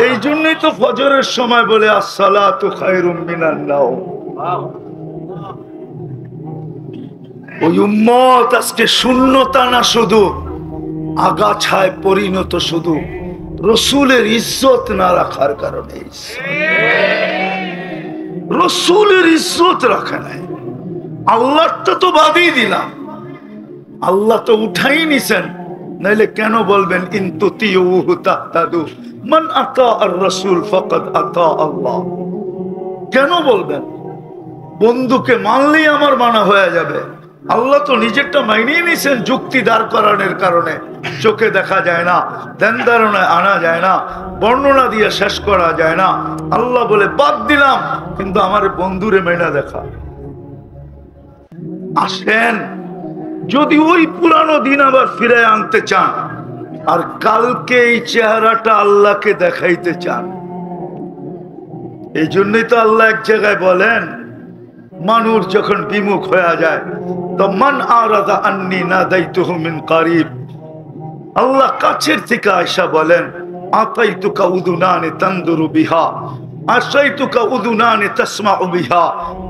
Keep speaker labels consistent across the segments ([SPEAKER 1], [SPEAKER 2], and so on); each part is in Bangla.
[SPEAKER 1] এই জন্যই তো ফজরের সময় বলে আসসালাতু খায়রুম মিনান নাওম। ওই উম্মত আজকে শূন্যতা না, শুধু আগাছায় পরিণত, শুধু রসুলের ইজ্জত না রাখার কারণে। রসুলের ইজ্জত রাখা নাই, আল্লাহটা তো বাদই দিলাম, আল্লাহ তো উঠাই নিছেন, নাইলে কেন বলবেন ইন তুতিউহু তাহতাদু মান আতা আর রাসূল ফাকাদ আতা আল্লাহ? কেন বলবেন বন্ধুকে মানলেই আমার মানা হয়ে যাবে? আল্লাহ তো নিজেরটা মাইনেই নিছেন, যুক্তি দাঁড় করানোর কারণে চোখে দেখা যায় না, ধ্যান ধারণায় আনা যায় না, বর্ণনা দিয়ে শেষ করা যায় না। আল্লাহ বলে বাদ দিলাম, কিন্তু আমার বন্ধুরে মেনা দেখা। আসেন, যদি ওই পুরানো দিন আবার ফিরে আনতে চান, আর কালকে এই চেহারাটা আল্লাহকে দেখাইতে চান, এই জন্যই তো আল্লাহ এক জায়গায় বলেন, মানুষ যখন বিমুখ হয়ে যায় তো মান আরাদা আন্নি নাদাইতুহু মিন কারিব, আল্লাহ কাছের থেকে আয়েশা বলেন আতাইতুকা উদুনানি তানদুরু বিহা আশাইতুকা উদুনানি তাসমাউ বিহা,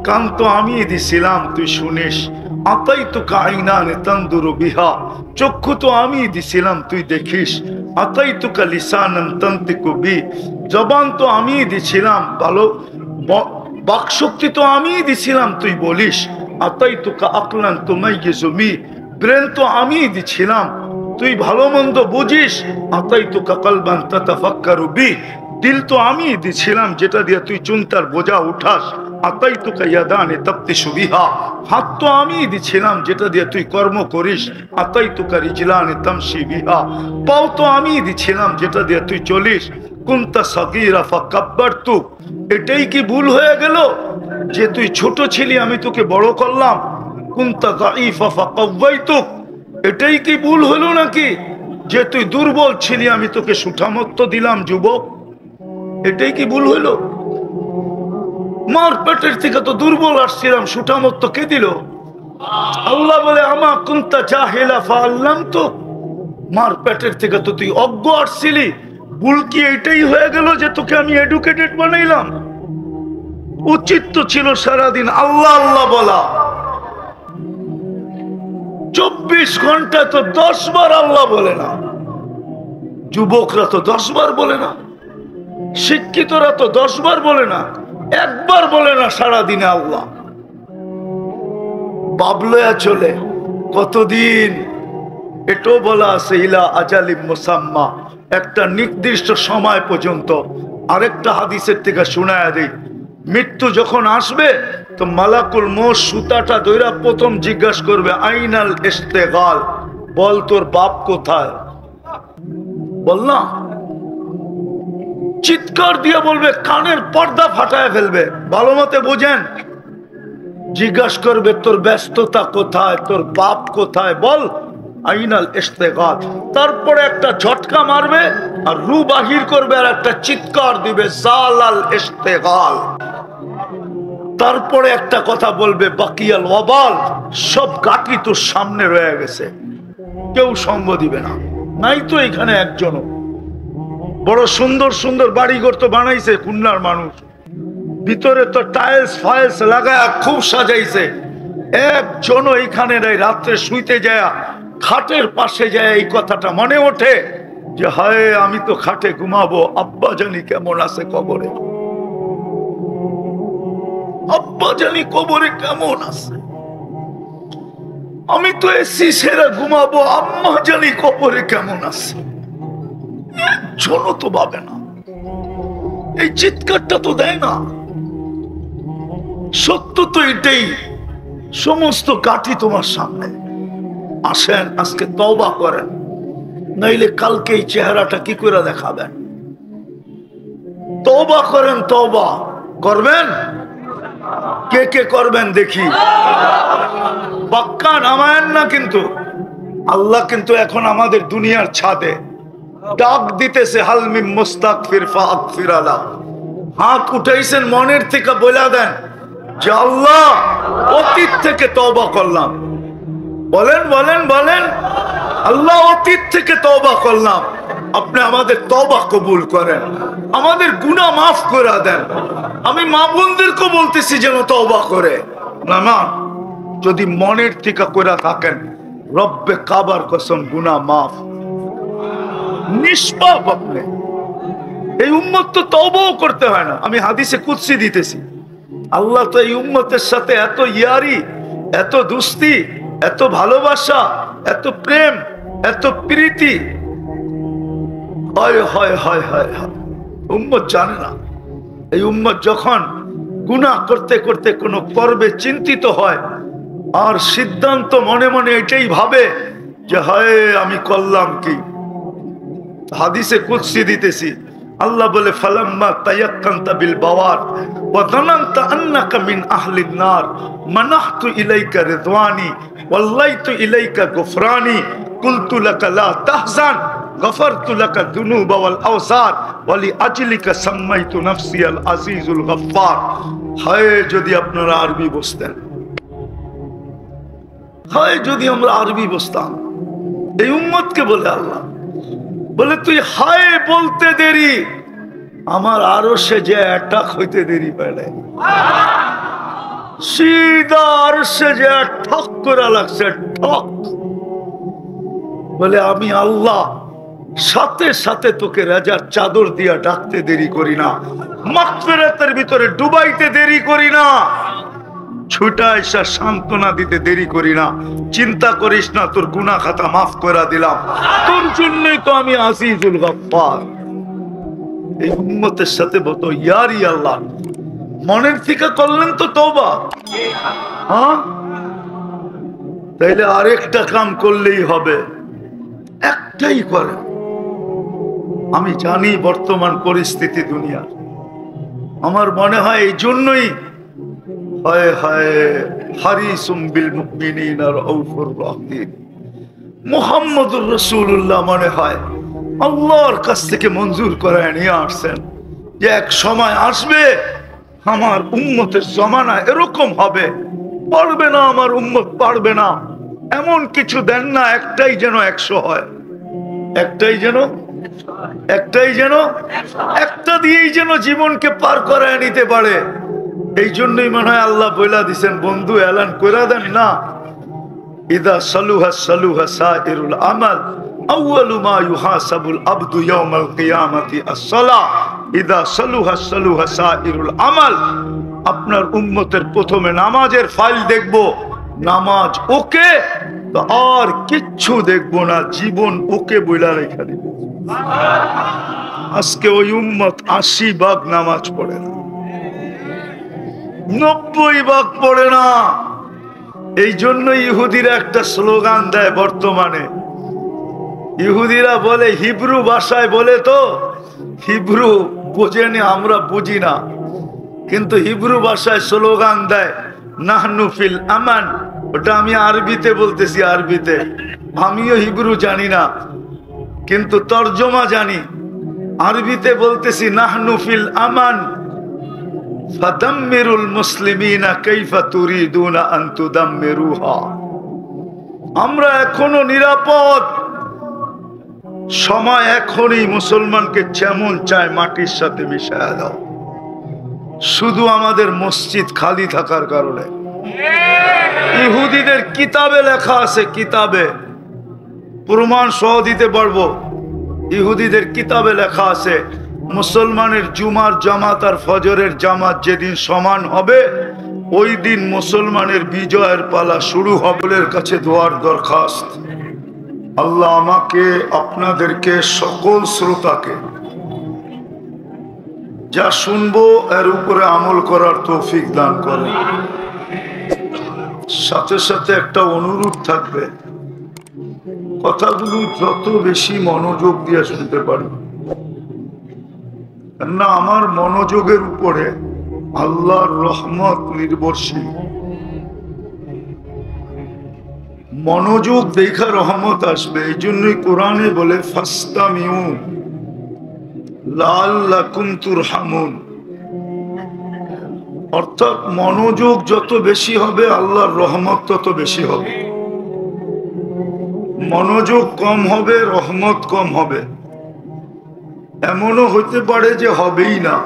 [SPEAKER 1] কান তো আমি দিছিলাম তুই শুনিস, আতাইতুকা আইনানি তানদুরু বিহা, চক্ষু তো আমি দিছিলাম তুই দেখিস, আতাইতুকা লিসানান তানতিকু বি, জবান তো আমি দিছিলাম, ভালো বাকশক্তি তো আমি দিছিলাম তুই বলিস, আতাইতুকা আকলান তুমাইয়িজু বি, ব্রেন তো আমি দিছিলাম তুই ভালো মন্দ বুঝিস, আতাইতুকা কলবান তাতাফাক্কারু বি, দিল তো আমি দিছিলাম যেটা দিয়ে তুই চিন্তার বোঝা উঠাস, আতাইতুকা ইয়াদানি তাবতিশু বিহা, হাত তো আমি দিছিলাম যেটা দিয়ে তুই কর্ম করিস, আতাইতুকা রিজলানি তামশি বিহা, পাও তো আমি দিছিলাম যেটা দিয়ে তুই চলিস, কুনতা সাগীরা ফাকাব্বারতু, এটাই কি ভুল হয়ে গেল যে তুই ছোট ছিলি আমি তোকে বড় করলাম, কুনতা দাঈফা ফাকাওয়াইতুক, এটাই কি ভুল হলো নাকি যে তুই দুর্বল ছিলি আমি তোকে সুঠামত্ব দিলাম যুবক, এটাই কি ভুল হলো? মার পেটের থেকে তো দুর্বল আসছিলাম, সুঠামত্ব কে দিল? আল্লাহ বলে আমা কুনতা জাহিলা ফাআল্লামতু, মার পেটের থেকে তো তুই অজ্ঞ আসছিলি, ভুল কি এটাই হয়ে গেল যে তোকে আমি এডুকেটেড বানাইলাম? উচিত তো ছিল সারাদিন আল্লাহ আল্লাহ বলা, 24 ঘন্টা তো 10 বার আল্লাহ বলে না, যুবকরা তো 10 বার বলে না, শিক্ষিতরা তো 10 বার বলে না, একবার বলে না সারাদিনে আল্লাহ। বাবলয়া চলে কতদিন, এটাও বলা আছে ইলা আজালিম মুসাম্মা, একটা নির্দিষ্ট সময় পর্যন্ত। আরেকটা হাদিসের থেকে শোনায়া দেই, মৃত্যু যখন আসবে তো মালাকুল মৌত সুতাটা ধইরা প্রথম জিজ্ঞাসা করবে আইনাল ইস্তেগাল, বল তোর বাপ কোথায়? বল না, চিৎকার দিয়ে বলবে, কানের পর্দা ফাটায় ফেলবে, ভালো মতে বোঝেন, জিজ্ঞাসা করবে তোর ব্যস্ততা কোথায়, তোর বাপ কোথায়, বল আইনাল ইস্তেগাল। তারপরে একটা ঝটকা মারবে আর রু বাহির করবে আর একটা চিৎকার দিবে জালাল ইস্তেগাল। তারপরে একটা কথা বলবে বাকিয়াল ওয়াবাল, সব গাটি তোর সামনে রয়ে গেছে, কেউ সঙ্গ দিবে না। নাই তো এখানে একজনও, বড় সুন্দর সুন্দর বাড়িঘর তো বানাইছে খুলনার মানুষ, ভিতরে তো টাইলস ফাইলস লাগায় খুব সাজাইছে, একজনও এখানে নাই। রাত্রে শুইতে যায় খাটের পাশে যায় এই কথাটা মনে ওঠে যে হায় আমি তো খাটে ঘুমাবো, আব্বা জানি কেমন আছে কবরে, আব্বা জানি কবরে কেমন আছে, আমি তো এসি সেরা ঘুমাবো, আম্মা জানি কবরে কেমন আছে, একজনও তো ভাবে না, এই চিৎকারটা তো দেয় না। সত্য তো এটাই, সমস্ত কাঠি তোমার সামনে। আসেন আজকে তওবা করেন, নাইলে কালকে এই চেহারাটা কি করে দেখাবেন? তওবা করেন, তওবা করবেন, কে কে করবেন দেখি, পাক্কা নামায়েন না কিন্তু। আল্লাহ কিন্তু এখন আমাদের দুনিয়ার ছাদে ডাক দিতেছে, হালমিম মুস্তাগফির ফাগফির আলা, হাত উঠাইছেন মনের থেকে বলে দেন যে আল্লাহ অতীত থেকে তওবা করলাম, বলেন বলেন বলেন, আল্লাহ অতীত থেকে তওবা করলাম, আপনি আমাদের তওবা কবুল করেন, আমাদের গুনাহ মাফ করে দেন। আমি মা বোনদেরকে বলতেছি যেন তওবা করে না, যদি মনের থেকে করে থাকেন রব্বে কাবার কসম গুনাহ মাফ, নিষ্পাপ আপনি। এই উম্মত তো তওবাও করতে হয় না। আমি হাদিসে কুদসি দিতেছি, আল্লাহ তো এই উম্মতের সাথে এত ইয়ারি, এত দুস্তি, এত ভালোবাসা, এত প্রেম, এত প্রীতি, হয় হয় হয় হয় হয় উম্মত জানে না। এই উম্মত যখন গুনাহ করতে করতে কোনো করবে চিন্তিত হয় আর সিদ্ধান্ত মনে মনে এটাই ভাবে যে হয় আমি করলাম কি। হাদিসে কুদসি দিতেছি, আল্লাহ বলে ফালাম্মা তায়াক্কানতা বিল বাওয়ার ওয়া যানানতা আন্নাকা মিন আহলিন নার মানাহতু ইলাইকা রিদওয়ানি ওয়াল্লাইতু ইলাইকা গুফরানি কুলতু লাকা লা তাহজান গফারতু লাকা যুনুবা ওয়াল আওসার ওয়া লিআজলিকা সাম্মাইতু নাফসি আল আজিজুল গফফার। হায় যদি আপনারা আরবি বুঝতেন, হায় যদি আমরা আরবি বুঝতাম। এই উম্মতকে বলে আল্লাহ বলে তুই হায় বলতে দেরি, আমার আরো সে যে অ্যাটাক হইতে দেরি পেলে, সিধা আর সে যে ঠক করা লাগছে, ঠক। বলে আমি আল্লাহ সাথে সাথে তোকে রাজার চাদর দিয়া ডাকতে দেরি করি না, মাগফিরাতের ভিতরে ডুবাইতে দেরি করি না, ছুটা এসা সান্ত্বনা দিতে দেরি করি না। চিন্তা করিস না, তোর গুনাহ খাতা মাফ করে দিলাম, তোর জন্যই তো আমি আজিজুল গফফার। এই উম্মতের সাথে বলতো ইয়ারি আল্লাহ, মনের থেকে করলেন তো তওবা, হ্যাঁ? তাইলে আরেকটা কাম করলেই হবে, একটাই করে। আমি জানি বর্তমান পরিস্থিতি দুনিয়া, আমার মনে হয় এই জন্যই হায় হায় হারিসুম বিল মুমিনিনা রাউফুর রহিম মুহাম্মদুর রাসূলুল্লাহ মনে হয় আল্লাহর কাছ থেকে মঞ্জুর করে নিয়ে আসছেন যে এক সময় আসবে আমার উম্মতের জমানা এরকম হবে, পারবে না আমার উম্মত, পারবে না। এমন কিছু দেন না একটাই যেন 100 হয়, একটাই যেন একটা দিয়েই যেন জীবনকে পার করায় নিতে পারে। এই জন্যই মনে হয় আল্লাহ বইলা দিছেন, বন্ধু এলান কইরা দেন না, ইদা সালুহা সালুহা সাইরুল আমাল আউয়ালু মা ইউহাসাবুল আবদু ইয়াউমাল কিয়ামাতি আস-সালাহ ইদা সালুহা সালুহা সাইরুল আমাল। আপনার উম্মতের প্রথমে নামাজের ফাইল দেখব, নামাজ ওকে তো আর কিচ্ছু দেখব না, জীবন ওকে বইলা রেখে দিব। আজকে ওই উম্মত 80 ভাগ নামাজ পড়ে না, 90 ভাগ পড়ে না। এই জন্য ইহুদিরা একটা স্লোগান দেয় বর্তমানে, ইহুদিরা বলে হিব্রু ভাষায় বলে, তো হিব্রু বোঝেনি, আমরা বুঝি না, কিন্তু হিব্রু ভাষায় স্লোগান দেয় নাহনু ফিল আমান। ওটা আমি আরবিতে বলতেছি, আরবিতে, আমিও হিব্রু জানি না কিন্তু তর্জমা জানি। আরবিতে বলতেছি নাহনু ফিল আমান ফাদাম্মিরুল মুসলিমিনা কাইফা তুরিদুনা আন তুদাম্মিরুহা। আমরা এখনো নিরাপদ, সময় এখনই মুসলমানকে যেমন চায় মাটির সাথে মিশায়া দাও। শুধু আমাদের মসজিদ খালি থাকার কারণে। ইহুদিদের কিতাবে লেখা আছে, কিতাবে প্রমাণ সহ দিতে পারবো, ইহুদিদের কিতাবে লেখা আছে মুসলমানের জুমার জামাত আর ফজরের জামাত যেদিন সমান হবে ওই দিন মুসলমানের বিজয়ের পালা শুরু হবে। কাছে দোয়ার দরখাস্ত, আল্লাহ আমাকে আপনাদেরকে সকল শ্রোতাকে যা শুনবো এর উপরে আমল করার তৌফিক দান করে। সাথে সাথে একটা অনুরোধ থাকবে, কথাগুলো যত বেশি মনোযোগ দিয়ে শুনতে পারি, না আমার মনোযোগের উপরে আল্লাহর রহমত নির্ভরশীল। মনোযোগ দেখা রহমত আসবে। এই জন্যই কোরআনে বলে ফাস্তামিউ লাআল্লাকুম তুরহামুন, অর্থাৎ মনোযোগ যত বেশি হবে আল্লাহর রহমত তত বেশি হবে। মনোযোগ কম হবে রহমত কম হবে। এমনও হইতে পারে যে হবেই না।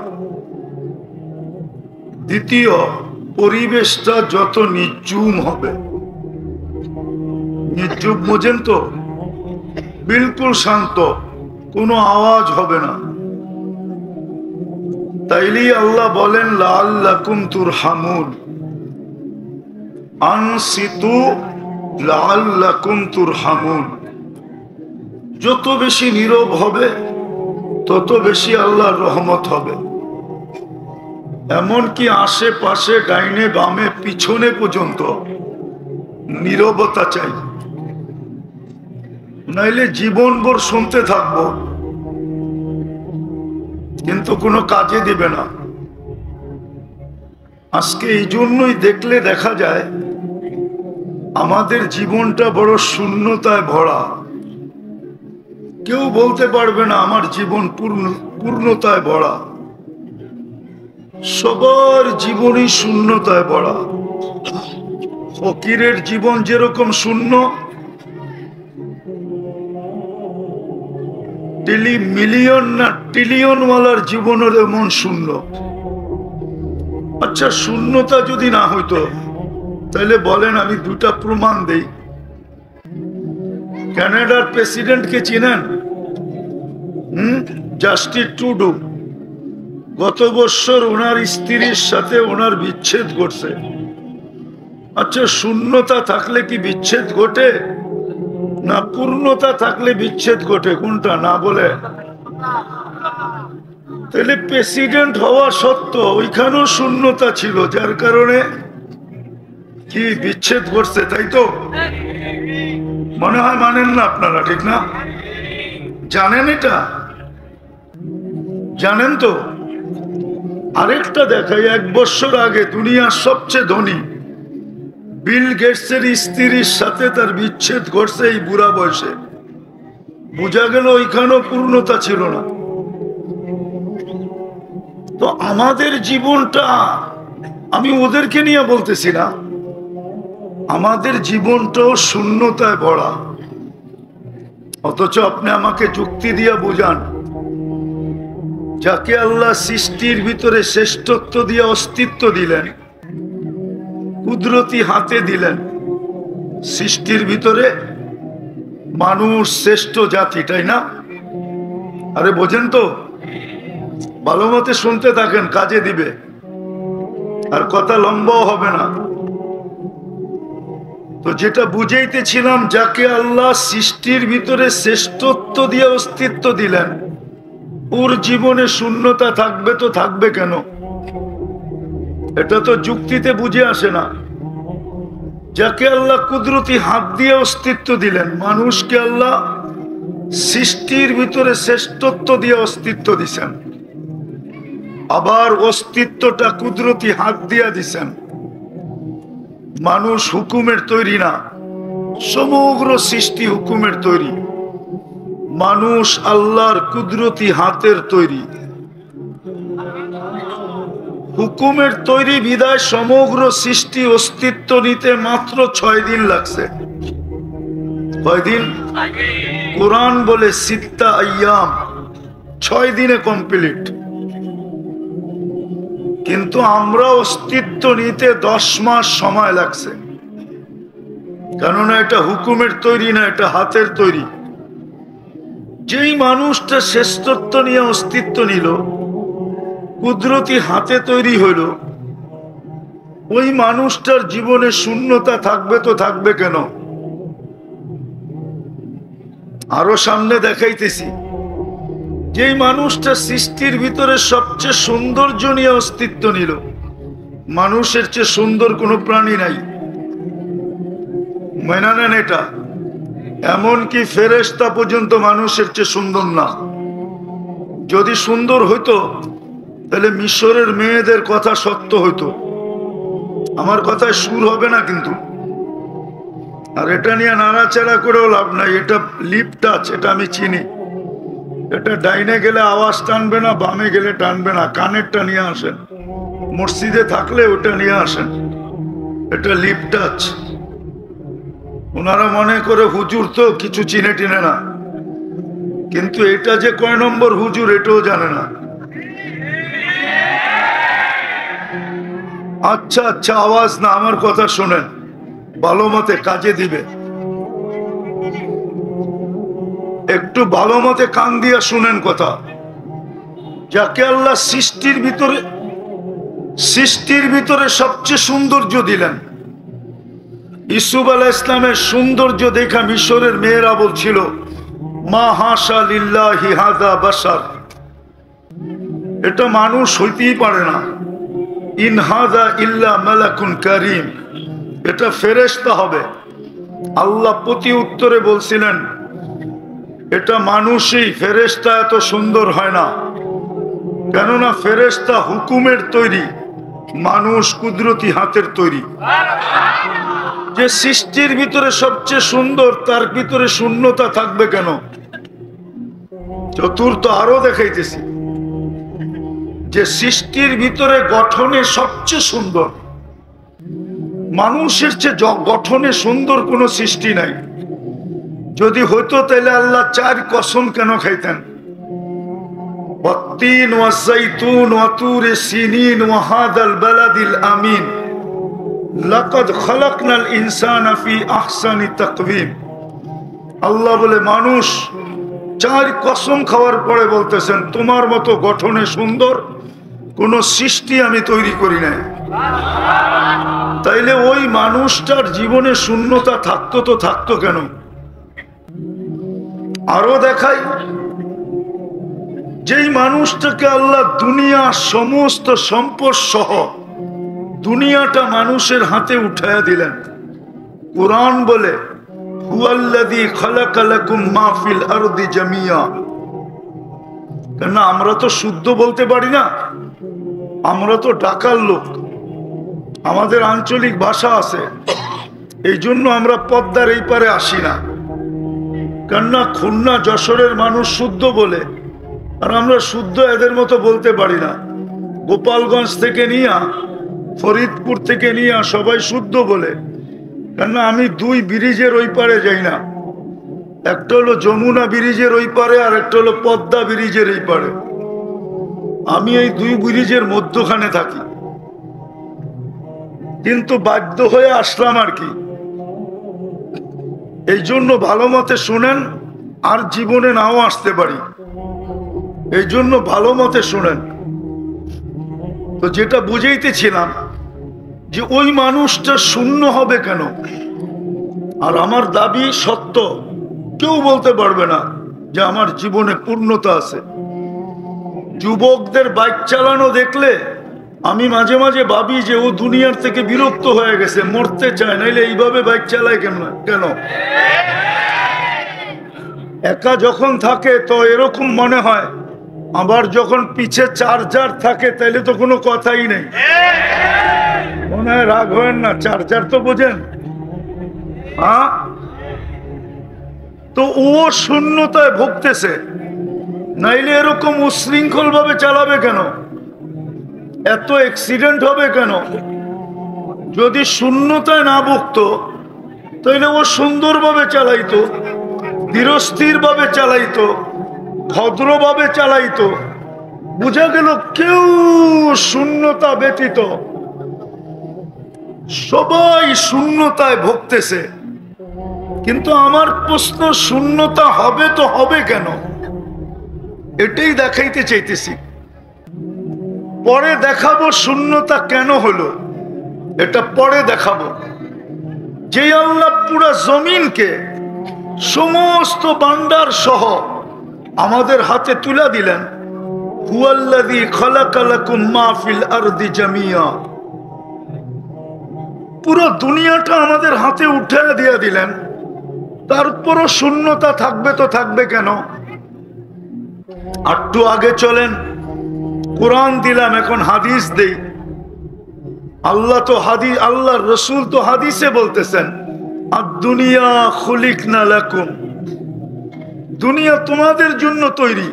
[SPEAKER 1] দ্বিতীয়, পরিবেশটা যত নির্জুম হবে, নির্জুম বোঝেন তো, বিলকুল শান্ত, কোনো আওয়াজ হবে না, তাইলেই আল্লাহ বলেন লাআল্লাকুম তুরহামুন, আনসিতু লাআল্লাকুম তুরহামুন। যত বেশি নীরব হবে তত বেশি আল্লাহর রহমত হবে। এমনকি আশেপাশে ডাইনে বামে পিছনে পর্যন্ত নীরবতা চাই, নাইলে জীবনভর শুনতে থাকবো কিন্তু কোনো কাজে দিবে না। আজকে এই জন্যই দেখলে দেখা যায় আমাদের জীবনটা বড় শূন্যতায় ভরা। কেউ বলতে পারবে না আমার জীবন পূর্ণতায় ভরা। সবার জীবনই শূন্যতায় ভরা। ফকিরের জীবন যেরকম শূন্য, মিলিয়ন না ট্রিলিয়ন ওয়ালার জীবনের এমন শূন্য। আচ্ছা, শূন্যতা যদি না হইতো তাহলে বলেন আমি দুটা প্রমাণ দেই। কানাডার প্রেসিডেন্টকে চিনেন? Justin Trudeau. গত বছর ওনার স্ত্রীর সাথে ওনার বিচ্ছেদ ঘটছে। আচ্ছা, শূন্যতা থাকলে কি বিচ্ছেদ ঘটে, না পূর্ণতা থাকলে বিচ্ছেদ ঘটে? কোনটা? না বলে। তাহলে প্রেসিডেন্ট হওয়া সত্ত্বেও ওইখানেও শূন্যতা ছিল, যার কারণে কি বিচ্ছেদ ঘটছে, তাই তো? মনে হয় মানেন না আপনারা, ঠিক না? জানেন এটা? জানেন তো? আরেকটা দেখাই। 1 বছর আগে দুনিয়ার সবচেয়ে ধনী বিল গেটসের স্ত্রীর সাথে তার বিচ্ছেদ ঘটছে এই বুড়া বয়সে। বোঝা গেল ওইখানেও পূর্ণতা ছিল না। তো আমাদের জীবনটা, আমি ওদেরকে নিয়ে বলতেছি না, আমাদের জীবনটাও শূন্যতায় ভরা। অথচ আপনি আমাকে যুক্তি দিয়া বুঝান, যাকে আল্লাহ সৃষ্টির ভিতরে শ্রেষ্ঠত্ব দিয়ে অস্তিত্ব দিলেন, কুদরতি হাতে দিলেন, সৃষ্টির ভিতরে মানুষ শ্রেষ্ঠ জাতি, তাই না? আরে বোঝেন তো? ভালো মতে শুনতে থাকেন, কাজে দিবে, আর কথা লম্বাও হবে না। তো যেটা বুঝাইতেছিলাম, যাকে আল্লাহ সৃষ্টির ভিতরে শ্রেষ্ঠত্ব দিয়ে অস্তিত্ব দিলেন, ওর জীবনে শূন্যতা থাকবে তো থাকবে কেন? এটা তো যুক্তিতে বুঝে আসে না। যাকে আল্লাহ কুদরতি হাত দিয়ে অস্তিত্ব দিলেন, মানুষকে আল্লাহ সৃষ্টির ভিতরে শ্রেষ্ঠত্ব দিয়ে অস্তিত্ব দিছেন, আবার অস্তিত্বটা কুদরতি হাত দিয়ে দিছেন। মানুষ হুকুমের তৈরি না, সমগ্র সৃষ্টি হুকুমের তৈরি। মানুষ আল্লাহর কুদরতি হাতের তৈরি, হুকুমের তৈরি বিদায় সমগ্র সৃষ্টি অস্তিত্ব নিতে মাত্র 6 দিন লাগছে। কয়দিন? কোরআন বলে সিত্তা আইয়াম, 6 দিনে কমপ্লিট। কিন্তু আমরা অস্তিত্ব নিতে 10 মাস সময় লাগছে, কেননা এটা হুকুমের তৈরি না, এটা হাতের তৈরি। যেই মানুষটা শ্রেষ্ঠত্ব নিয়ে অস্তিত্ব নিল, কুদরতি হাতে তৈরি হইল, ওই মানুষটার জীবনে শূন্যতা থাকবে তো থাকবে কেন? আরো সামনে দেখাইতেছি। যেই মানুষটা সৃষ্টির ভিতরে সবচেয়ে সৌন্দর্য নিয়ে অস্তিত্ব নিল, মানুষের চেয়ে সুন্দর কোনো প্রাণী নাই, মেনে নেন এটা? এমনকি ফেরেশতা পর্যন্ত মানুষের চেয়ে সুন্দর না। যদি সুন্দর হইতো তাহলে মিশরের মেয়েদের কথা সত্য হইতো। আমার কথায় সুর হবে না কিন্তু। আর এটা নিয়ে নাড়াচাড়া করেও লাভ নাই। এটা লিপ টাচ, এটা আমি চিনি। এটা ডাইনে গেলে আওয়াজ টানবে না, বামে গেলে টানবে না। কানেরটা নিয়ে আসেন, মসজিদে থাকলে ওটা নিয়ে আসেন। এটা লিপ টাচ। ওনারা মনে করে হুজুর তো কিছু চিনে টিনে না, কিন্তু এটা যে কয় নম্বর হুজুর এটাও জানে না। আচ্ছা আচ্ছা, আওয়াজ না, আমার কথা শোনেন, ভালো মতে কাজে দিবে, একটু ভালো মতে কান দিয়া শুনেন কথা। যাকে আল্লাহ সৃষ্টির ভিতরে সবচেয়ে সৌন্দর্য দিলেন, ইউসুফ আলাইহিস ইসলামের সৌন্দর্য দেখা মিশরের মেয়েরা বলছিল মা হাশা লিল্লাহি হাযা বাশার, এটা মানুষ হইতেই পারে না, ইন হাযা ইল্লা মালাকুন কারীম, এটা ফেরেশতা হবে। আল্লাহ প্রতি উত্তরে বলছিলেন এটা মানুষই, ফেরেশতা এত সুন্দর হয় না, কেননা ফেরেশতা হুকুমের তৈরি, মানুষ কুদরতি হাতের তৈরি। যে সৃষ্টির ভিতরে সবচেয়ে সুন্দর তার ভিতরে শূন্যতা থাকবে কেন? চতুর্থ আরো দেখাইতেছি, যে সৃষ্টির ভিতরে গঠনে সবচেয়ে সুন্দর, মানুষের চেয়ে গঠনে সুন্দর কোন সৃষ্টি নাই। যদি হইতো তাহলে আল্লাহ 4 কসম কেন খাইতেন? ওয়াত্তিন ওয়াযাইতুন ওয়া তুরি সিনিন ওয়া হাযাল বালাদিল আমিন লাকাদ খালাকনাল ইনসানা ফি আহসানি তাকওয়িম। আল্লাহ বলে মানুষ 4 কসম খাওয়ার পরে বলতেছেন তোমার মতো গঠনে সুন্দর কোন সৃষ্টি আমি তৈরি করি নাই। তাইলে ওই মানুষটার জীবনে শূন্যতা থাকতো তো থাকতো কেন? আরো দেখাই, যেই মানুষটাকে আল্লাহ দুনিয়া সমস্ত সম্পদ সহ দুনিয়াটা মানুষের হাতে উঠায়া দিলেন, কুরআন বলে হুয়াল্লাযী খালাকা লাকুম মা ফিল আরদি জামিয়া। কেন আমরা তো শুদ্ধ বলতে পারি না, আমরা তো ঢাকার লোক, আমাদের আঞ্চলিক ভাষা আছে, এই জন্য আমরা পদ্মার এই পারে আসি না। কেননা খুলনা যশোরের মানুষ শুদ্ধ বলে, আর আমরা শুদ্ধ এদের মতো বলতে পারি না। গোপালগঞ্জ থেকে নিয়ে ফরিদপুর থেকে নিয়ে সবাই শুদ্ধ বলে, কেননা আমি 2 ব্রিজের ওই পারে যাই না, একটা হলো যমুনা ব্রিজের ওই পারে আর একটা হলো পদ্মা ব্রিজের এই পারে, আমি এই 2 ব্রিজের মধ্যখানে থাকি। কিন্তু বাধ্য হয়ে আসলাম আর কি। এই জন্য ভালো মতে শুনেন, আর জীবনে নাও আসতে পারি, এই জন্য ভালো মতে শুনেন। তো যেটা বুঝাইতেছিলাম যে ওই মানুষটা শূন্য হবে কেন? আর আমার দাবি সত্য, কেউ বলতে পারবে না যে আমার জীবনে পূর্ণতা আছে। যুবকদের বাইক চালানো দেখলে আমি মাঝে মাঝে ভাবি যে ও দুনিয়ার থেকে বিরক্ত হয়ে গেছে, মরতে চায়, নাইলে এইভাবে বাইক চালায় কেন? একা যখন থাকে তো এরকম মনে হয়, আবার যখন পিছে চার্জার থাকে তাইলে তো কোনো কথাই নেই। মনে হয় রাগ হবেন না, চার্জার তো বোঝেন। হ্যাঁ, তো ও শূন্যতায় ভুগতেছে, নাইলে এরকম উশৃঙ্খল ভাবে চালাবে কেন? এত অ্যাক্সিডেন্ট হবে কেন? যদি শূন্যতায় না ভুগতো তাইলে ও সুন্দরভাবে চালাইতো, ধীরস্থির ভাবে চালাইতো, ভদ্রভাবে চালাইতো। বুঝা গেল কেউ শূন্যতা ব্যতীত সবাই শূন্যতায় ভুগতেছে। কিন্তু আমার প্রশ্ন, শূন্যতা হবে তো হবে কেন? এটাই দেখাইতে চাইতেছি। পরে দেখাবো শূন্যতা কেন হলো, এটা পরে দেখাবো। যে আল্লাহ পুরা জমিনকে সমস্ত ভান্ডার সহ আমাদের হাতে তুলে দিলেন, হুয়াল্লাযী খালাকা লাকুম মা ফিল আরদি জামিয়া, পুরো দুনিয়াটা আমাদের হাতে উঠে দিয়ে দিলেন, তারপরও শূন্যতা থাকবে তো থাকবে কেন? একটু আগে চলেন, কোরআন দিলাম, এখন হাদিস দেই। আল্লাহর রাসূল তো হাদিসে বলতেছেন আদ-দুনিয়া খুলিকনা লাকুম, দুনিয়া তোমাদের জন্য তৈরি।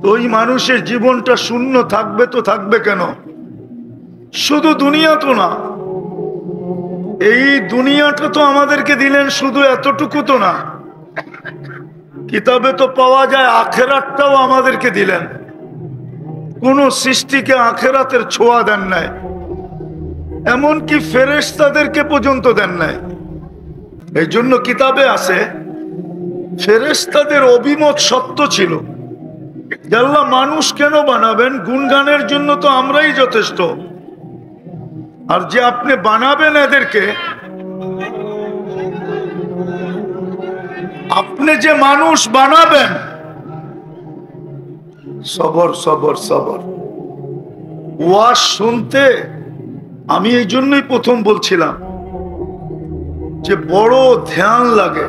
[SPEAKER 1] তো ওই মানুষের জীবনটা শূন্য থাকবে তো থাকবে কেন? শুধু দুনিয়া তো না, এই দুনিয়াটা তো আমাদেরকে দিলেন, শুধু এতটুকু তো না, কিতাবে তো পাওয়া যায় আখেরাতটাও আমাদেরকে দিলেন, কোন সৃষ্টিকে আখেরাতের ছোঁয়া দেন নাই, এমনকি ফেরেশতাদেরকে পর্যন্ত দেন নাই। এই জন্য কিতাবে আছে ফেরেশতাদের অভিমত সত্য ছিল, আল্লাহ মানুষ কেন বানাবেন, গুণগানের জন্য তো আমরাই যথেষ্ট, আর যে আপনি বানাবেন এদেরকে, আপনি যে মানুষ বানাবেন, সবর সবর সবর। ওয়াজ শুনতে আমি এই জন্যই প্রথম বলছিলাম যে বড় ধ্যান লাগে,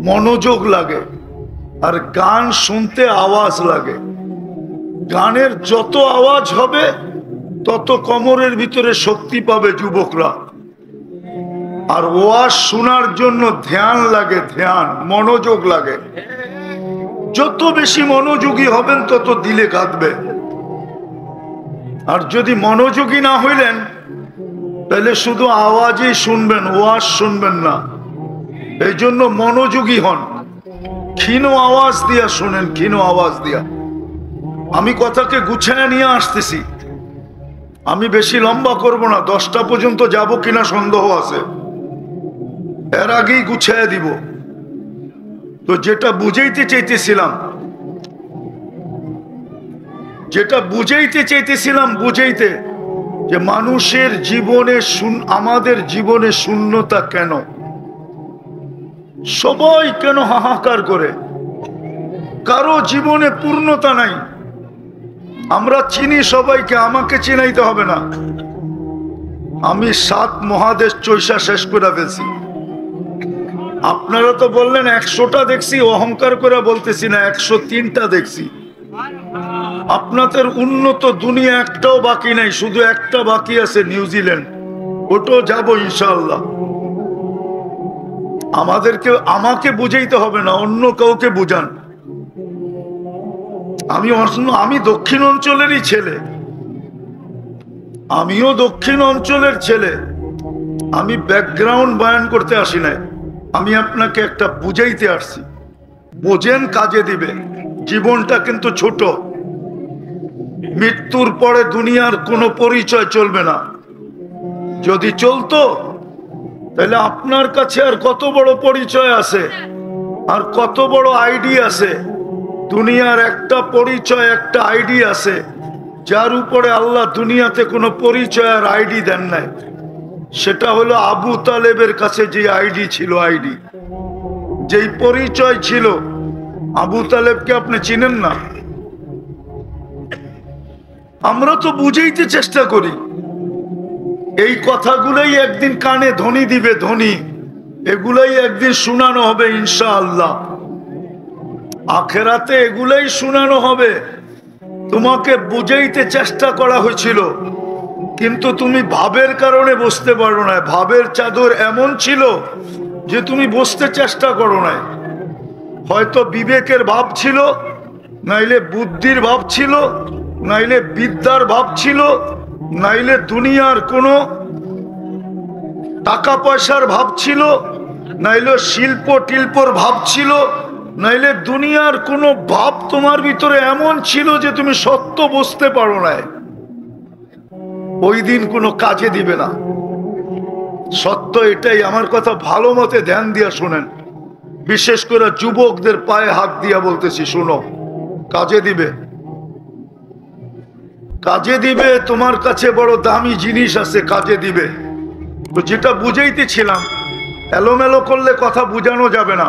[SPEAKER 1] মনোযোগ লাগে, আর গান শুনতে আওয়াজ লাগে। গানের যত আওয়াজ হবে তত কোমরের ভিতরে শক্তি পাবে যুবকরা, আর ওয়াজ শোনার জন্য ধ্যান লাগে, ধ্যান মনোযোগ লাগে। যত বেশি মনোযোগী হবেন তত দিলে কাঁদবে, আর যদি মনোযোগী না হইলেন তাহলে শুধু আওয়াজই শুনবেন, ওয়াজ শুনবেন না। এই জন্য মনোযোগী হন, ক্ষীণ আওয়াজ দিয়া শুনেন, ক্ষীণ আওয়াজ দিয়া। আমি কথাকে গুছায় নিয়ে আসতেছি, আমি বেশি লম্বা করব না, 10টা পর্যন্ত যাব কিনা সন্দেহ আছে, এর আগেই গুছায় দিব। তো যেটা বুঝাইতে চাইতেছিলাম, বুঝাইতে যে মানুষের জীবনে আমাদের জীবনে শূন্যতা কেন, সবাই কেন হাহাকার করে, কারো জীবনে পূর্ণতা নাই। আমরা চিনি সবাইকে, আমাকে চিনাইতে হবে না। আমি 7 মহাদেশ চৈষা শেষ করে ফেলছি। আপনারা তো বললেন 100টা দেখছি, অহংকার করে বলতেছি না, 103টা দেখছি। আপনাদের উন্নত দুনিয়া একটাও বাকি নাই, শুধু একটা বাকি আছে, নিউজিল্যান্ড। ওটাও যাবো ইনশাআল্লাহ। আমাকে বুঝাইতে হবে না, অন্য কাউকে বুঝান। আমি দক্ষিণ অঞ্চলেরই ছেলে, আমিও দক্ষিণ অঞ্চলের ছেলে। আমি ব্যাকগ্রাউন্ড বয়ান করতে আসি নাই, আমি আপনাকে একটা বুঝাইতে আসছি। বোঝেন, কাজে দিবে। জীবনটা কিন্তু ছোট, মৃত্যুর পরে দুনিয়ার কোনো পরিচয় চলবে না। যদি চলতো তাহলে আপনার কাছে আর কত বড় পরিচয় আছে, আর কত বড় আইডি আছে। দুনিয়ার একটা পরিচয়, একটা আইডি আছে, যার উপরে আল্লাহ দুনিয়াতে কোনো পরিচয় আর আইডি দেন নাই। সেটা হলো আবু তালেবের কাছে যে আইডি ছিল, আইডি যেই পরিচয় ছিল। আবু তালেবকে আপনি চিনেন না? আমরা তো বুঝাইতে চেষ্টা করি, এই কথাগুলোই একদিন কানে ধ্বনি দিবে, ধ্বনি এগুলাই একদিন শোনানো হবে ইনশাআল্লাহ। আখেরাতে এগুলাই শোনানো হবে। তোমাকে বুঝাইতে চেষ্টা করা হয়েছিল, কিন্তু তুমি ভাবের কারণে বুঝতে পারো না। ভাবের চাদর এমন ছিল যে তুমি বুঝতে চেষ্টা করো না। হয়তো বিবেকের ভাব ছিল, নাইলে বুদ্ধির ভাব ছিল, নাইলে বিদ্যার ভাব ছিল, নাইলে দুনিয়ার কোনো টাকা পয়সার ভাব ছিল, নাইলে শিল্প টিল্পর ভাব ছিল, নাইলে দুনিয়ার কোনো ভাব তোমার ভিতরে এমন ছিল যে তুমি সত্য বুঝতে পারো না। ওই দিন কোনো কাজে দিবে না। সত্য এটাই। আমার কথা ভালো মতে ধ্যান দিয়া শোনেন, বিশেষ করে যুবকদের পায়ে হাত দিয়া বলতেছি, শোনো, কাজে দিবে, কাজে দিবে। তোমার কাছে বড় দামি জিনিস আছে, কাজে দিবে। তো যেটা বুঝাইতেছিলাম, এলোমেলো করলে কথা বুঝানো যাবে না।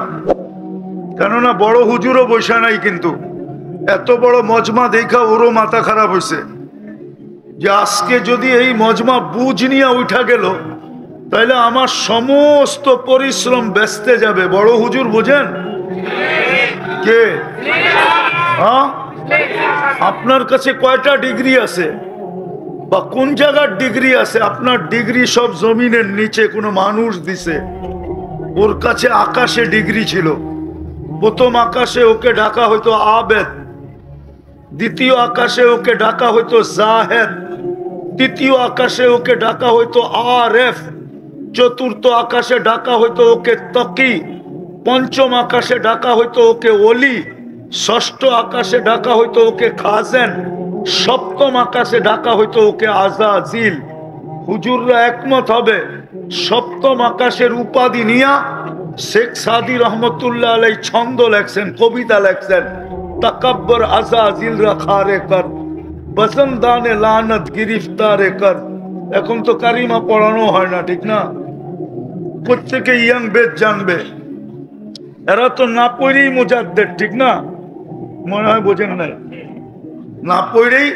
[SPEAKER 1] কেননা বড় হুজুরও বৈশা নাই, কিন্তু এত বড় মজমা দেখা ওরও মাথা খারাপ হয়েছে যে আজকে যদি এই মজমা বুঝ নিয়ে উঠা গেল তাহলে আমার সমস্ত পরিশ্রম ব্যস্তে যাবে। বড় হুজুর বোঝেন কে? হ্যাঁ, আপনার কাছে কয়টা ডিগ্রি আছে বা কোন জায়গার ডিগ্রি আছে? আপনার ডিগ্রি সব জমিনের নিচে, কোনো মানুষ দিছে। ওর কাছে আকাশে ডিগ্রি ছিল। প্রথম আকাশে ওকে ডাকা হইতো আবেদ, দ্বিতীয় আকাশে ওকে ডাকা হইতো জাহেদ, তৃতীয় আকাশে ওকে ডাকা হইতো আরেফ, চতুর্থ আকাশে ডাকা হইতো ওকে তকি, পঞ্চম আকাশে ডাকা হইতো ওকে ওলি, ষষ্ঠ আকাশে ডাকা হইতো ওকে খাজেন, সপ্তম আকাশে ডাকা হইতো ওকে আজাজিল। হুজুররা একমত হবে, সপ্তম আকাশের উপাধি নিয়া শেখ সাদি রহমতুল্লাহ আলাই ছন্দ লেখছেন, কবিতা লেখছেন, তাকাব্বর আজাজিল রাখারে কর, বসন্দানে লানত গিরিফতারে কর। এখন তো কারিমা পড়ানো হয় না, ঠিক না? প্রত্যেকে ইয়াং বেদ জানবে, এরা তো না পড়েই মুজাদ্দেদ, ঠিক না? মনে হয় বোঝেন নাই, না পড়েই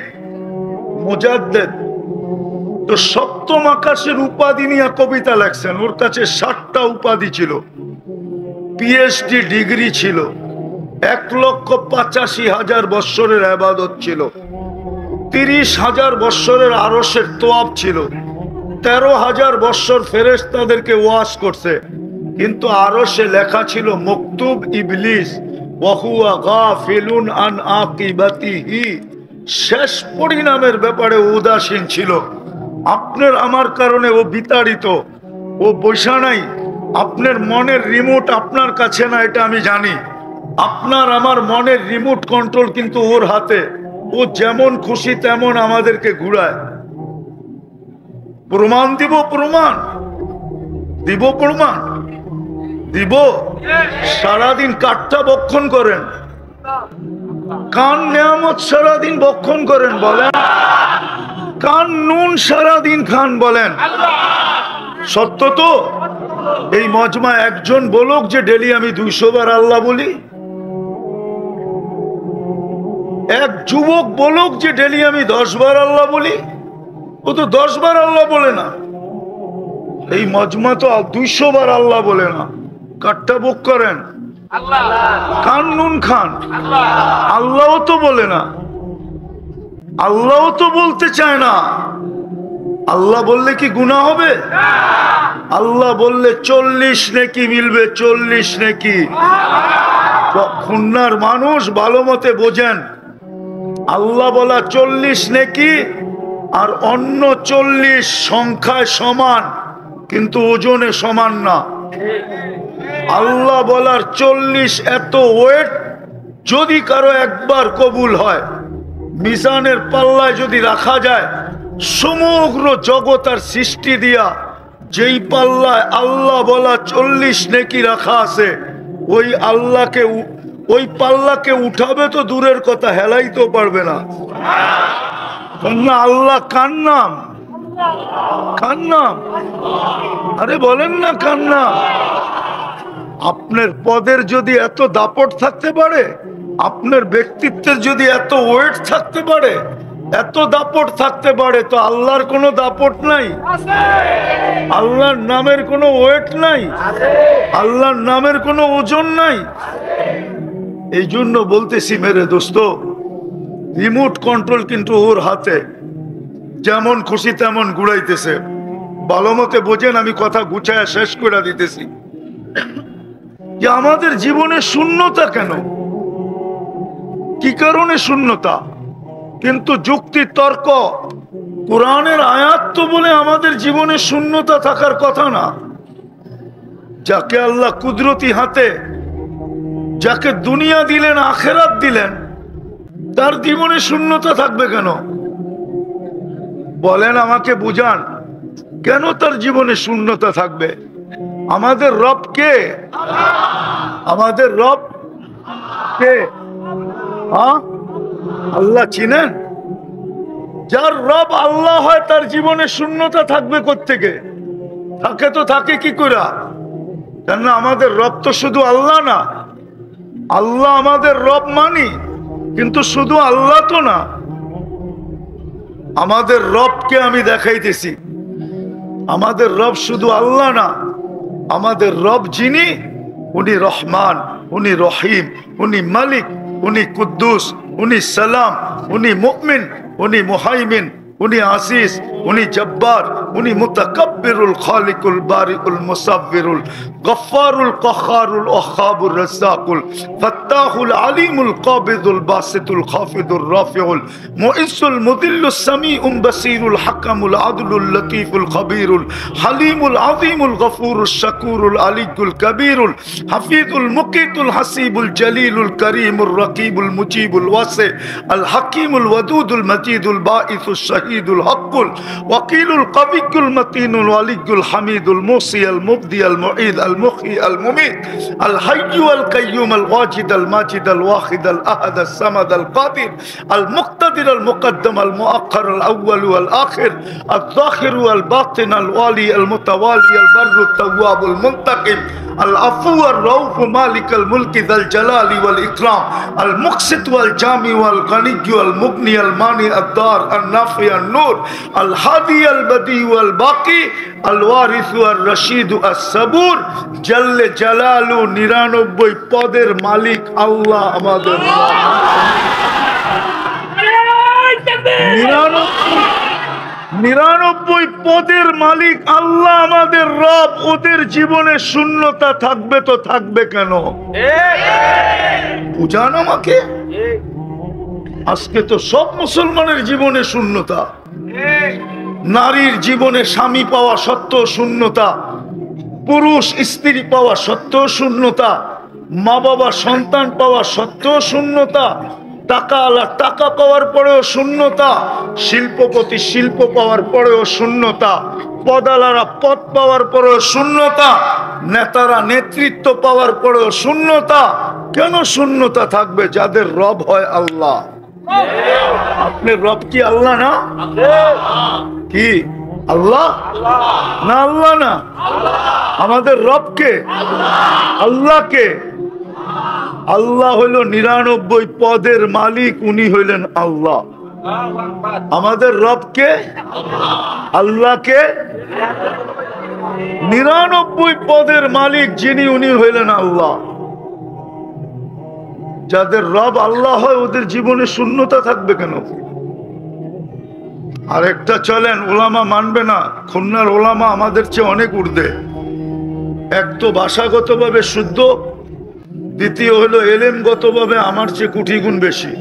[SPEAKER 1] মুজাদ্দেদ। তো সপ্তম আকাশের উপাধি নিয়ে কবিতা লেখছেন। ওর কাছে 60টা উপাধি ছিল, পিএইচডি ডিগ্রি ছিল, 1,85,000 বৎসরের ইবাদত ছিল, 30,000 বৎসরের আরশের তোয়াব ছিল, 13,000 বৎসর ফেরেশতাদেরকে ওয়াজ করছে। কিন্তু আরশে লেখা ছিল মকতুব ইবলিস ওয়া হুয়া গাফিলুন আন আকিবাতিহি, শেষ পরিণামের ব্যাপারে উদাসীন ছিল। আপনার আমার কারণে ও বিতাড়িত, ও বৈশা নাই। আপনার মনের রিমোট আপনার কাছে না, এটা আমি জানি। আপনার আমার মনের রিমোট কন্ট্রোল কিন্তু ওর হাতে। ও যেমন খুশি তেমন আমাদেরকে ঘুরায়। প্রমাণ দিব, প্রমাণ দিব, প্রমাণ দিব। সারাদিন কাঠটা বক্ষণ করেন, কান নেয়ামত সারাদিন বক্ষণ করেন, বলেন কান নুন সারাদিন খান, বলেন সত্য তো? এই মজমা একজন বলুক যে ডেলি আমি 200 বার আল্লাহ বলি। এক যুবক বলুক যে ডেলি আমি 10 বার আল্লাহ বলি। ও তো 10 বার আল্লাহ বলে না। এই মজমা তো 200 বার আল্লাহ বলে না। কাঠটা বুক করেন, কান নুন খান। আল্লাহও তো বলে না, আল্লাহও তো বলতে চায় না। আল্লাহ বললে কি গুনাহ হবে? আল্লাহ বললে 40 নেকি মিলবে, 40 নেকি। খুলনার মানুষ ভালো মতে বোঝেন, আল্লাহ বলা 40 নেকি আর অন্য 40 সংখ্যায় সমান, কিন্তু ওজনে সমান না। আল্লাহ বলার 40 এত ওয়েট, যদি কারো একবার কবুল হয়, মিজানের পাল্লায় যদি রাখা যায়, সমগ্র জগৎ আর সৃষ্টি দিয়া যেই পাল্লায় আল্লাহ বলা 40 নেকি রাখা আছে, ওই আল্লাহকে, ওই পাল্লাকে উঠাবে তো দূরের কথা, হেলাইতেও পারবে না। না, আল্লাহ কার নাম? কার নাম? আরে বলেন না কার নাম? আপনার পদের যদি এত দাপট থাকতে পারে, আপনার ব্যক্তিত্বের যদি এত ওয়েট থাকতে পারে, এত দাপট থাকতে পারে, তো আল্লাহর কোনো দাপট নাই? আল্লাহর নামের কোনো ওয়েট নাই? আল্লাহর নামের কোনো ওজন নাই? এই জন্য বলতেছি মেরে দোস্ত, রিমোট কন্ট্রোল কিন্তু ওর হাতে, যেমন খুশি তেমন ঘুরাইতেছে। ভালো মতে বোঝেন, আমি কথা গুছায় শেষ করে দিতেছি। যে আমাদের জীবনে শূন্যতা কেন, কি কারণে শূন্যতা? কিন্তু যুক্তি তর্ক, কোরআনের আয়াত তো বলে আমাদের জীবনে শূন্যতা থাকার কথা না। যাকে আল্লাহ কুদরতি হাতে, যাকে দুনিয়া দিলেন, আখেরাত দিলেন, তার জীবনে শূন্যতা থাকবে কেন? বলেন, আমাকে বুঝান, কেন তার জীবনে শূন্যতা থাকবে? আমাদের রব কে? আমাদের রব কে? হ্যাঁ, আল্লাহ চিনেন? যার রব আল্লাহ হয় তার জীবনে শূন্যতা থাকবে কোত্থেকে? থাকে তো থাকে কি করে? কেন আমাদের রব তো শুধু আল্লাহ না। আল্লাহ আমাদের রব মানি, কিন্তু শুধু আল্লাহ তো না। আমাদের রবকে আমি দেখাইতেছি। আমাদের রব শুধু আল্লাহ না, আমাদের রব যিনি, উনি রহমান, উনি রহিম, উনি মালিক, উনি কুদ্দুস, উনি সালাম, উনি মুমিন, উনি মুহাইমিন, উনি আসিস, উনি জব্বার, উনি মুতাকাব্বিরুল খালিকুল বারিউল মুসাব্বিরুল গফফারুল কাহ্হারুল ওয়াহ্হাবুর রাজ্জাকুল ফাত্তাহুল আলিমুল কাবিদুল বাসিতুল খাফিদুর রাফিউল মুইসুল মুদিল্লুস সামিউল বাসিরুল হাকামুল আদলুল লতীফুল খবীরুল হালিমুল আযীমুল গফুরুশ শাকুরুল আলিয়ুল কবীরুল হাফিজুল মুকিতুল হাসিবুল জলিলুল করিমুর রকিবুল মুজিবুল ওয়াসি আল হাকিমুল ওয়াদুদুল মজিদুল বাঈসুশ শাহীদুল হকুল ওয়াকিলুল কবিয়ুল মতিনুল ওয়ালিয়ুল হামিদুল মুসি আল মুবদি আল মুঈদ আল মুহয়ি আল মুমীত আল হাইয়্যু আল কাইয়্যুম আল ওয়াজিদ আল মাজিদ আল ওয়াহিদ আল আহাদ আল সামাদ আল কাদির আল মুক্তাদির আল মুকদ্দম আল মুআক্খার আল আউয়াল ওয়াল আখির আল যাহির ওয়াল বাতিন আল ওয়ালি আল মুতাওয়ালি আল বাররু তাওয়াবুল মুনতাকিম العفو الرؤوف مالك الملك ذا الجلال والإكرام المقسط والجامع والغني والمغني المانع الدار النافع النور الهادي البديع والباقي الوارث والرشيد الصبور جل جلاله 99 পদের মালিক আল্লাহ আমাদের নিরানব্বই পদের মালিক আল্লাহ আমাদের রব। ওদের জীবনে শূন্যতা থাকবে তো থাকবে কেন? বুঝান আমাকে। আজকে তো সব মুসলমানের জীবনে শূন্যতা। নারীর জীবনে স্বামী পাওয়া সত্ত্বেও শূন্যতা, পুরুষ স্ত্রী পাওয়া সত্ত্বেও শূন্যতা, মা বাবা সন্তান পাওয়া সত্ত্বেও শূন্যতা, টাকাওয়ালা টাকা পাওয়ার পরেও শূন্যতা, শিল্পপতি শিল্প পাওয়ার পরেও শূন্যতা, পদালারা পদ পাওয়ার পরেও শূন্যতা, নেতারা নেতৃত্ব পাওয়ার পরেও শূন্যতা। কেন শূন্যতা থাকবে? যাদের রব হয় আল্লাহ। আপনার রব কি আল্লাহ না? কি আল্লাহ না? আল্লাহ না? আমাদের রবকে আল্লাহকে আল্লাহ হইল 99 পদের মালিক, উনি হইলেন আল্লাহ। আমাদের রবকে আল্লাহকে 99 পদের মালিক যিনি, উনি হইলেন আল্লাহ। যাদের রব আল্লাহ হয় ওদের জীবনে শূন্যতা থাকবে কেন? আরেকটা চলেন, ওলামা মানবে না, খুলনার ওলামা আমাদের চেয়ে অনেক ঊর্ধ্বে। এক তো ভাষাগতভাবে শুদ্ধ, দ্বিতীয় হলো এলেমগতভাবে আমার চেয়ে কোটি গুণ বেশি।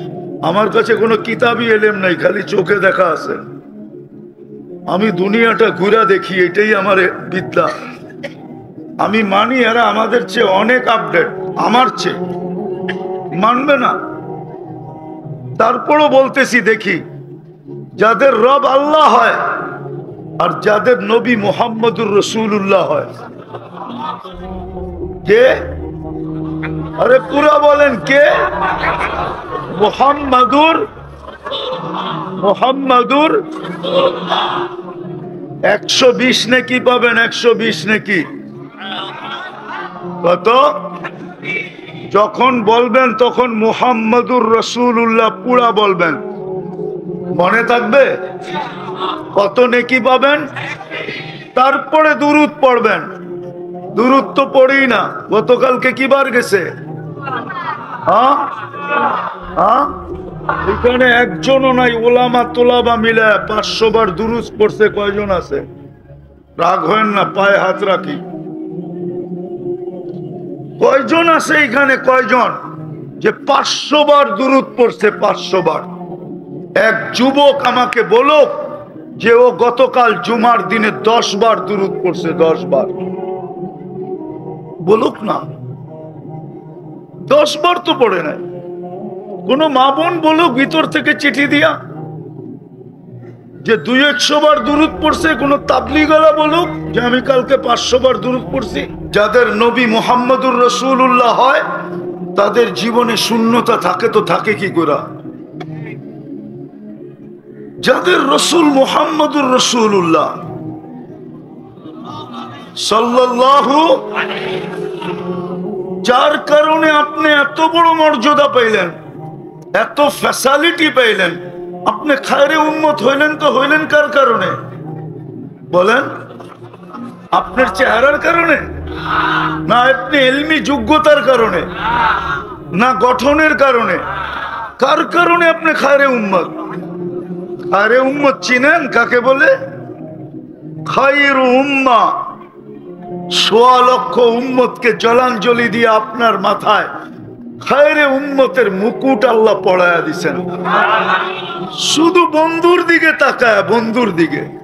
[SPEAKER 1] আমার কাছে কোনো কিতাবই এলেম নাই, খালি চোখে দেখা আছে। আমি দুনিয়াটা ঘুরা দেখি, এটাই আমার বিদ্যা। আমি মানি এরা আমাদের চেয়ে অনেক আপডেট, আমার চেয়ে। মানবে না, তারপরও বলতেছি, দেখি যাদের রব আল্লাহ হয় আর যাদের নবী মুহাম্মদুর রাসূলুল্লাহ হয়, কে? আরে পুরা বলেন কে? মুহাম্মাদুর 120 নেকি পাবেন, 120 নেকি। কত? যখন বলবেন তখন মুহাম্মাদুর রাসূলুল্লাহ পুরা বলবেন, মনে থাকবে কত নেকি পাবেন। তারপরে দুরূদ পড়বেন। দুরূদ তো পড়ি না। গতকালকে কি বার গেছে? এখানে একজনও নাই। ওলামা তোলাবা মিলে 500 বার দুরূদ পড়ছে। কয়জন আছে? রাগ হয় না, পায়ে হাত রাখি। কয়জন আছে এখানে? কয়জন যে 500 বার দুরূদ পড়ছে? 500 বার। এক যুবক আমাকে বলো যে ও গতকাল জুমার দিনে 10 বার দুরূদ পড়ছে। 10 বার বলুক না। 10 বার তো পড়ে নাই। কোন মা বোন বলুক ভিতর থেকে চিঠি দিয়া যে 200-100 বার দুরূদ পড়ছে। কোন তাবলীগওয়ালা বলুক যে আমি কালকে 500 বার দুরূদ পড়ছি। যাদের নবী মুহাম্মদুর রাসূলুল্লাহ হয় তাদের জীবনে শূন্যতা থাকে তো থাকে কি করে? যাদের রসুল মুহাম্মদুর রাসূলুল্লাহ সাল্লাল্লাহু, যার কারণে আপনি এত বড় মর্যাদা পাইলেন, এত ফ্যাসিলিটি পাইলেন, আপনি খায়রে উম্মত হইলেন। তো হইলেন কার কারণে বলেন? আপনার চেহারার কারণে না, আপনি ইলমি যোগ্যতার কারণে না, গঠনের কারণে? কার কারণে আপনি খায়রে উম্মত? খায়রে উম্মত চিনেন কাকে বলে? খায়রু উম্মাহ, সোয়া লক্ষ উম্মতকে জলাঞ্জলি দিয়ে আপনার মাথায় খায়রে উম্মতের মুকুট আল্লাহ পড়ায়া দিছেন। শুধু বন্ধুর দিকে তাকায়, বন্ধুর দিকে।